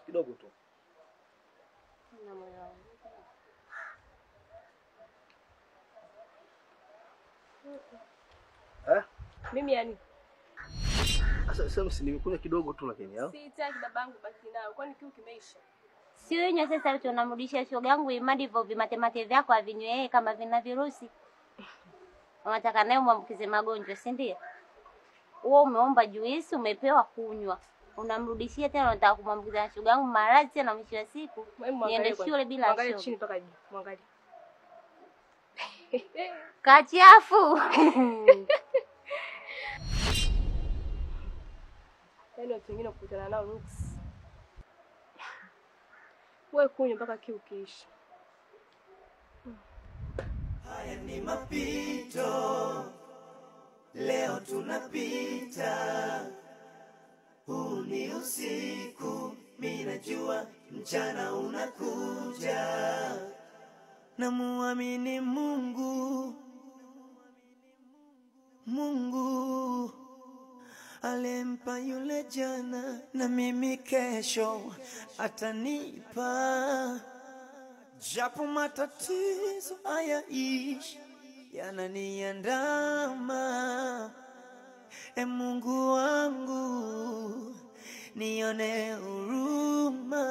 kidogo tu. Na moyo wangu. Mimi yani. Sasa nimekunywa kidogo tu lakini hao. Sitaki babangu baki nao. Kwani kiu kimeisha? Si wewe sasa tunamrudishia shoga yangu imadi hivyo vimatemate vyako avinywe yeye kama vina virusi. Unataka naye muambukize magonjwa, si ndio? Wewe umeomba juisi umepewa kunywa. Unamrudishia tena unataka kumwambukiza shoga yangu maradhi na mwisho wa siku niende shule bila shoga. Angalia chini mpaka juu. Muangalie. Kachafu. Yaani watu wengine kukutana nao nuksi. Wewe kunywa mpaka kiu kiisha. Haya ni mapito, leo tunapita. Huu ni usiku, mimi najua mchana unakuja. Namuamini Mungu, Mungu alimpa yule jana, na mimi kesho atanipa. Japo matatizo hayaishi yananiandama, Mungu wangu nione huruma.